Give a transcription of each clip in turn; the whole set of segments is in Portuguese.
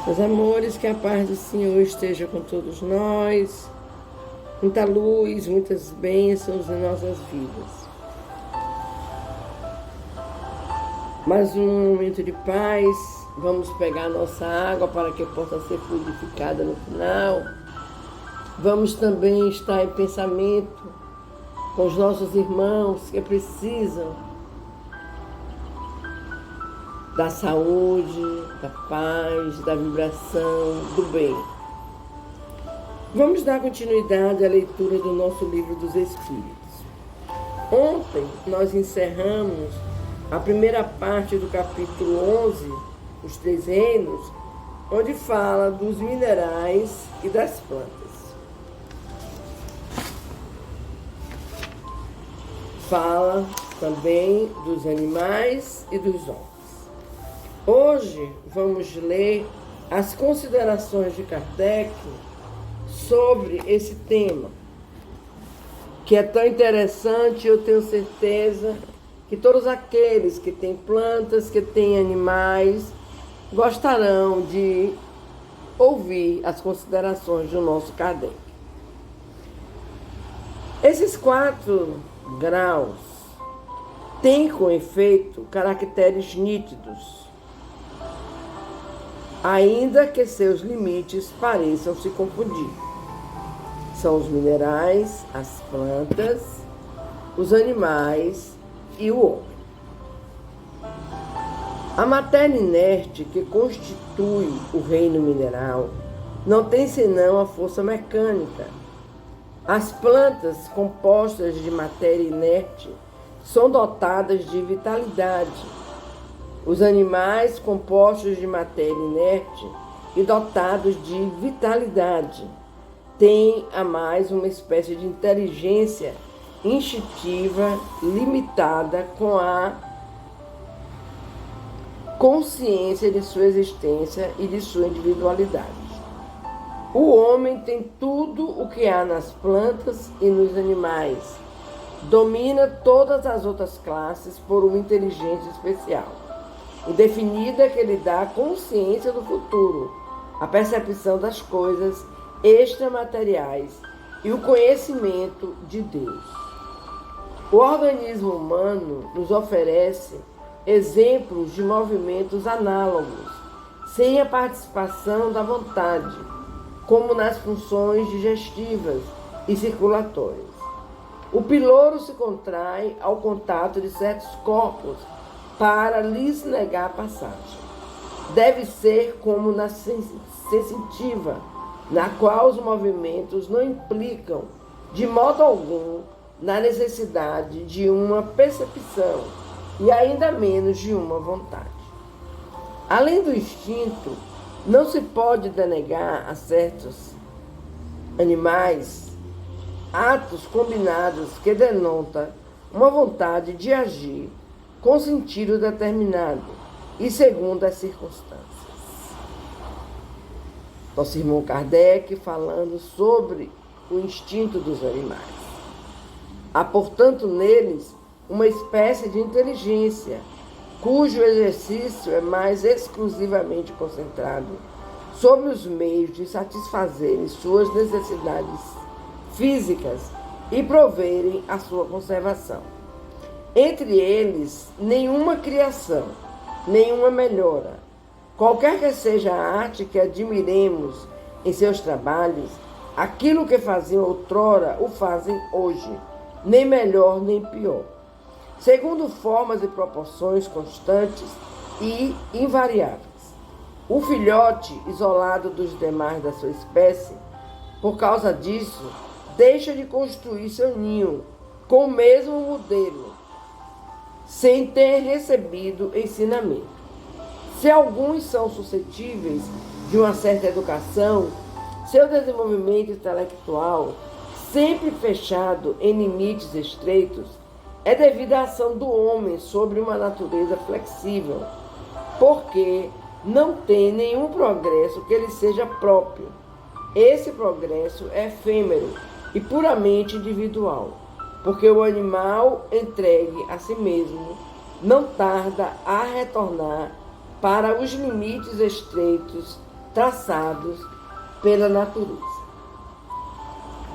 Meus amores, que a paz do Senhor esteja com todos nós. Muita luz, muitas bênçãos em nossas vidas. Mais um momento de paz. Vamos pegar a nossa água para que possa ser fluidificada no final. Vamos também estar em pensamento com os nossos irmãos que precisam da saúde, da paz, da vibração, do bem. Vamos dar continuidade à leitura do nosso Livro dos Espíritos. Ontem nós encerramos a primeira parte do capítulo 11, Os Três Reinos, onde fala dos minerais e das plantas. Fala também dos animais e dos homens. Hoje vamos ler as considerações de Kardec sobre esse tema, que é tão interessante. Eu tenho certeza que todos aqueles que têm plantas, que têm animais, gostarão de ouvir as considerações do nosso Kardec. Esses 4 graus têm, com efeito, caracteres nítidos, ainda que seus limites pareçam se confundir. São os minerais, as plantas, os animais e o homem. A matéria inerte que constitui o reino mineral não tem senão a força mecânica. As plantas compostas de matéria inerte são dotadas de vitalidade. Os animais compostos de matéria inerte e dotados de vitalidade têm a mais uma espécie de inteligência instintiva limitada com a consciência de sua existência e de sua individualidade. O homem tem tudo o que há nas plantas e nos animais. Domina todas as outras classes por uma inteligência especial, indefinida, que lhe dá a consciência do futuro, a percepção das coisas extramateriais e o conhecimento de Deus. O organismo humano nos oferece exemplos de movimentos análogos, sem a participação da vontade, como nas funções digestivas e circulatórias. O piloro se contrai ao contato de certos corpos para lhes negar passagem. Deve ser como na sensitiva, na qual os movimentos não implicam de modo algum na necessidade de uma percepção e ainda menos de uma vontade. Além do instinto, não se pode denegar a certos animais atos combinados que denotam uma vontade de agir com sentido determinado e segundo as circunstâncias. Nosso irmão Kardec falando sobre o instinto dos animais. Há, portanto, neles uma espécie de inteligência, cujo exercício é mais exclusivamente concentrado sobre os meios de satisfazerem suas necessidades físicas e proverem a sua conservação. Entre eles, nenhuma criação, nenhuma melhora. Qualquer que seja a arte que admiremos em seus trabalhos, aquilo que faziam outrora o fazem hoje, nem melhor nem pior, segundo formas e proporções constantes e invariáveis. O filhote, isolado dos demais da sua espécie, por causa disso, deixa de construir seu ninho com o mesmo modelo, sem ter recebido ensinamento. Se alguns são suscetíveis de uma certa educação, seu desenvolvimento intelectual, sempre fechado em limites estreitos, é devido à ação do homem sobre uma natureza flexível, porque não tem nenhum progresso que lhe seja próprio. Esse progresso é efêmero e puramente individual, porque o animal entregue a si mesmo não tarda a retornar para os limites estreitos traçados pela natureza.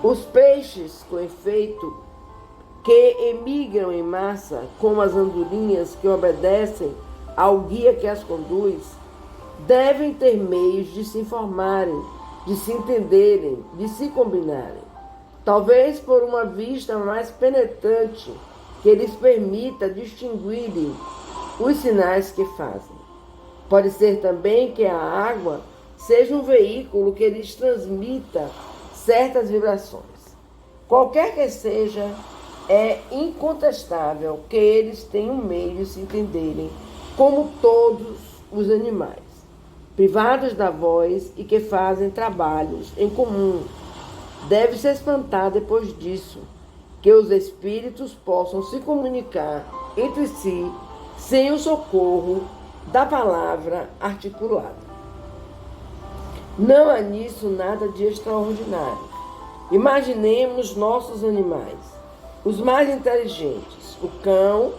Os peixes, com efeito, que emigram em massa, como as andorinhas que obedecem ao guia que as conduz, devem ter meios de se informarem, de se entenderem, de se combinarem. Talvez por uma vista mais penetrante que lhes permita distinguirem os sinais que fazem. Pode ser também que a água seja um veículo que lhes transmita certas vibrações. Qualquer que seja, é incontestável que eles têm um meio de se entenderem como todos os animais, privados da voz e que fazem trabalhos em comum. Deve-se espantar depois disso que os espíritos possam se comunicar entre si sem o socorro da palavra articulada. Não há nisso nada de extraordinário. Imaginemos nossos animais, os mais inteligentes, o cão,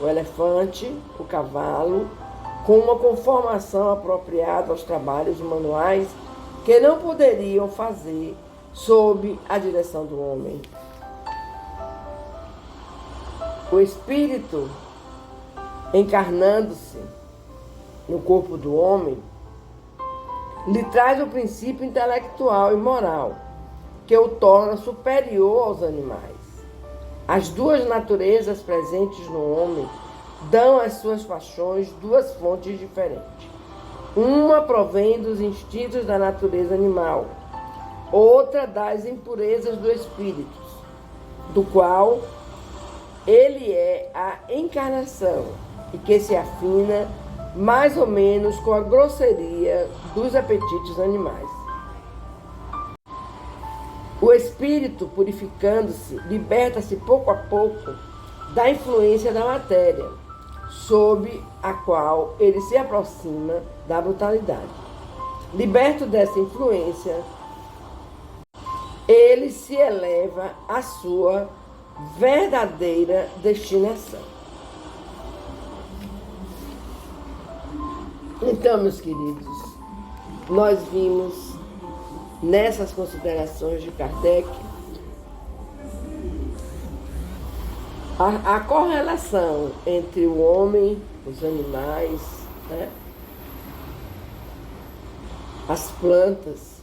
o elefante, o cavalo, com uma conformação apropriada aos trabalhos manuais que não poderiam fazer sob a direção do homem. O espírito, encarnando-se no corpo do homem, lhe traz o princípio intelectual e moral, que o torna superior aos animais. As duas naturezas presentes no homem dão às suas paixões duas fontes diferentes. Uma provém dos instintos da natureza animal, outra das impurezas do espírito, do qual ele é a encarnação e que se afina mais ou menos com a grosseria dos apetites animais. O espírito, purificando-se, liberta-se pouco a pouco da influência da matéria, sob a qual ele se aproxima da brutalidade. Liberto dessa influência, ele se eleva à sua verdadeira destinação. Então, meus queridos, nós vimos nessas considerações de Kardec a correlação entre o homem, os animais, né? As plantas.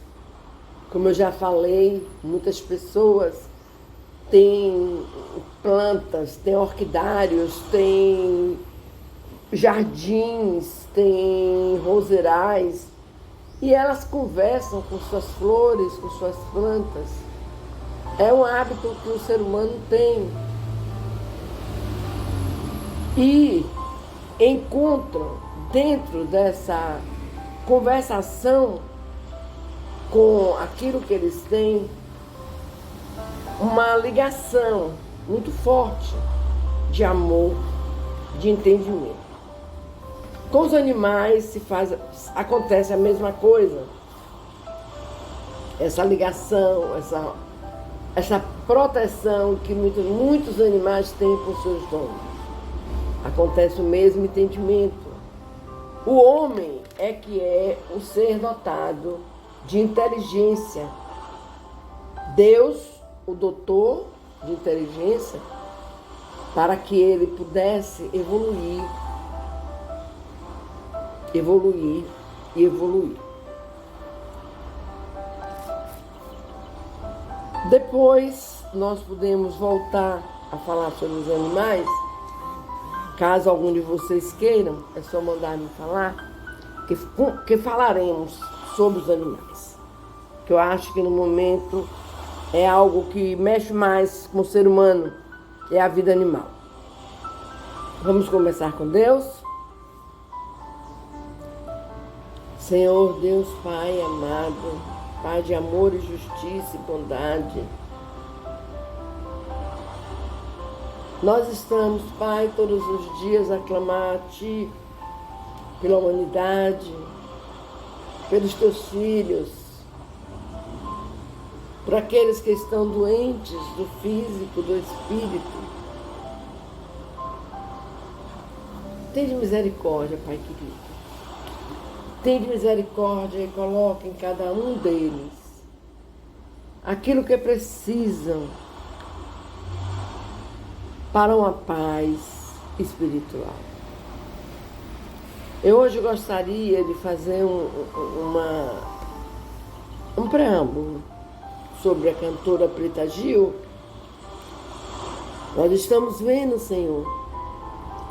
Como eu já falei, muitas pessoas têm plantas, têm orquidários, têm jardins, têm roseirais, e elas conversam com suas flores, com suas plantas. É um hábito que o ser humano tem. E encontram dentro dessa conversação com aquilo que eles têm uma ligação muito forte de amor, de entendimento. Com os animais acontece a mesma coisa. Essa ligação, essa proteção que muitos animais têm por seus donos. Acontece o mesmo entendimento. O homem é que é o ser dotado de inteligência. Deus, o doutor de inteligência, para que ele pudesse evoluir. Depois nós podemos voltar a falar sobre os animais. Caso algum de vocês queiram, é só mandar me falar, que falaremos sobre os animais. Que eu acho que no momento é algo que mexe mais com o ser humano, é a vida animal. Vamos começar com Deus? Senhor Deus Pai amado, Pai de amor e justiça e bondade, nós estamos, Pai, todos os dias a clamar a Ti pela humanidade, pelos Teus filhos, por aqueles que estão doentes do físico, do espírito. Tende misericórdia, Pai querido. Tende misericórdia e coloque em cada um deles aquilo que precisam para uma paz espiritual. Eu hoje gostaria de fazer um preâmbulo sobre a cantora Preta Gil. Nós estamos vendo, Senhor,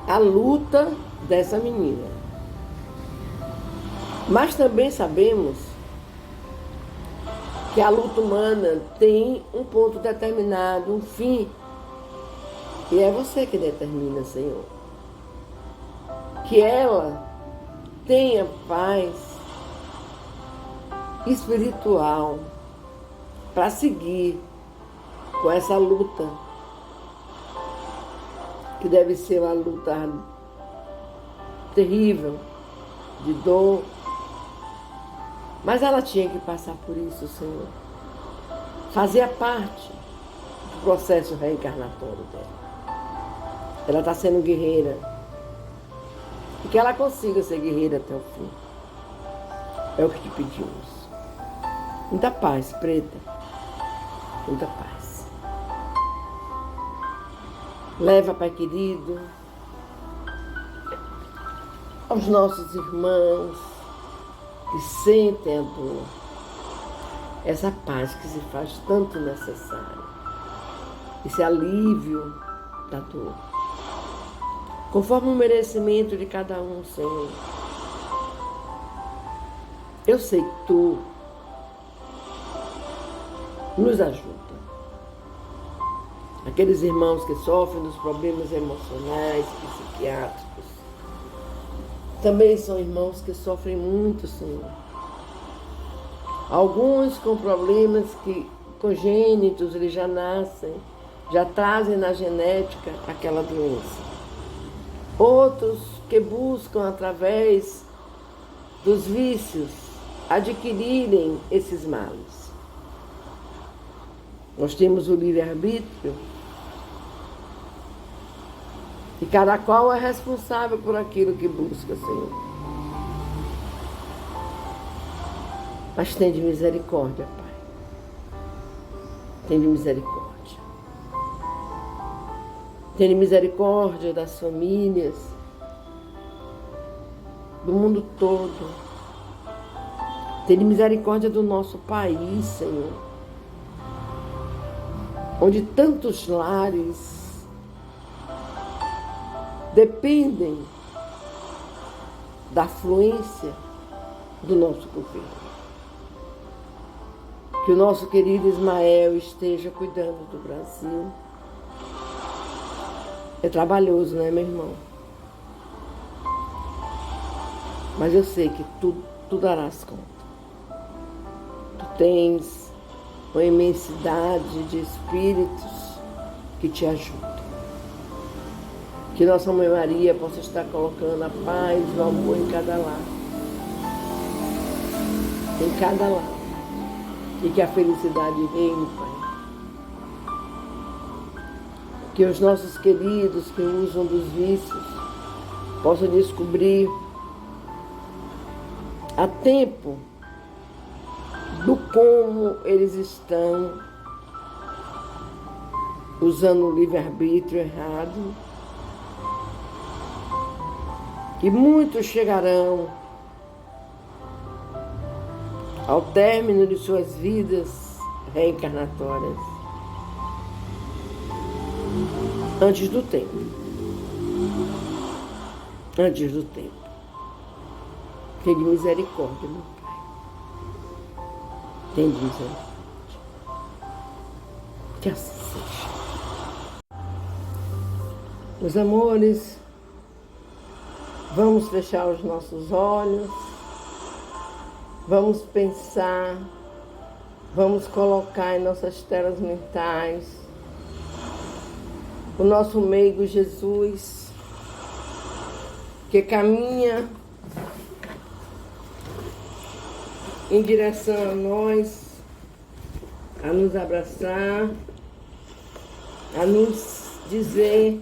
a luta dessa menina. Mas também sabemos que a luta humana tem um ponto determinado, um fim. E é você que determina, Senhor. Que ela tenha paz espiritual para seguir com essa luta, que deve ser uma luta terrível, de dor. Mas ela tinha que passar por isso, Senhor. Fazia parte do processo reencarnatório dela. Ela está sendo guerreira. E que ela consiga ser guerreira até o fim. É o que te pedimos. Muita paz, Preta. Muita paz. Leva, Pai querido, aos nossos irmãos que sentem a dor, essa paz que se faz tanto necessária, esse alívio da dor, conforme o merecimento de cada um, Senhor. Eu sei que Tu nos ajuda. Aqueles irmãos que sofrem dos problemas emocionais, psiquiátricos, também são irmãos que sofrem muito, Senhor. Alguns com problemas congênitos, eles já nascem, já trazem na genética aquela doença. Outros que buscam, através dos vícios, adquirirem esses males. Nós temos o livre-arbítrio, e cada qual é responsável por aquilo que busca, Senhor. Mas tende misericórdia, Pai. Tende misericórdia. Tende misericórdia das famílias, do mundo todo. Tende misericórdia do nosso país, Senhor, onde tantos lares dependem da fluência do nosso governo. Que o nosso querido Ismael esteja cuidando do Brasil. É trabalhoso, né, meu irmão? Mas eu sei que tu darás conta. Tu tens uma imensidade de espíritos que te ajudam. Que Nossa Mãe Maria possa estar colocando a paz e o amor em cada lar. Em cada lar. E que a felicidade reine, Pai. Que os nossos queridos que usam dos vícios possam descobrir a tempo do como eles estão usando o livre-arbítrio errado. E muitos chegarão ao término de suas vidas reencarnatórias antes do tempo. Antes do tempo. Tende misericórdia, meu Pai. Tende misericórdia. Que assim seja. Meus amores, vamos fechar os nossos olhos, vamos pensar, vamos colocar em nossas telas mentais o nosso meigo Jesus, que caminha em direção a nós, a nos abraçar, a nos dizer: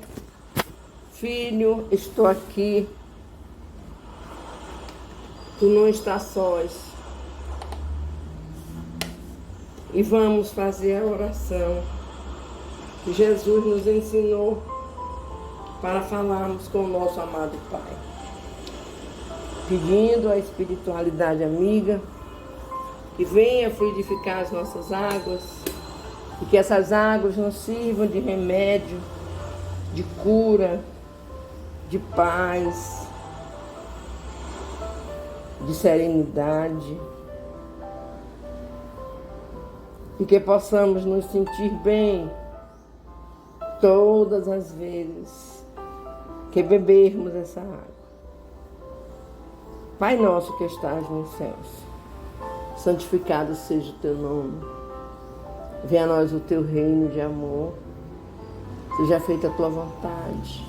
filho, estou aqui. Tu não estás sós. E vamos fazer a oração que Jesus nos ensinou para falarmos com o nosso amado Pai. Pedindo à espiritualidade amiga que venha fluidificar as nossas águas e que essas águas nos sirvam de remédio, de cura, de paz, de serenidade, e que possamos nos sentir bem todas as vezes que bebermos essa água. Pai nosso que estás nos céus, santificado seja o teu nome. Venha a nós o teu reino de amor. Seja feita a tua vontade,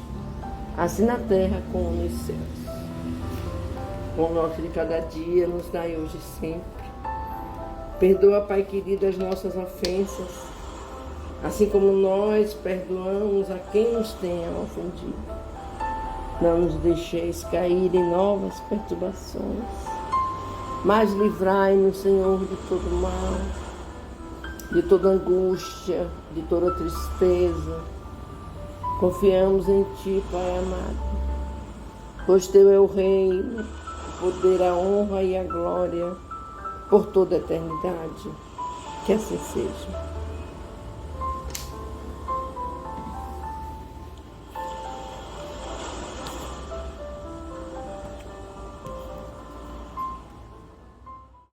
assim na terra como nos céus. O pão nosso de cada dia nos dai hoje e sempre. Perdoa, Pai querido, as nossas ofensas, assim como nós perdoamos a quem nos tenha ofendido. Não nos deixeis cair em novas perturbações, mas livrai-nos, Senhor, de todo mal, de toda angústia, de toda tristeza. Confiamos em Ti, Pai amado, pois Teu é o reino, o poder, a honra e a glória por toda a eternidade. Que assim seja.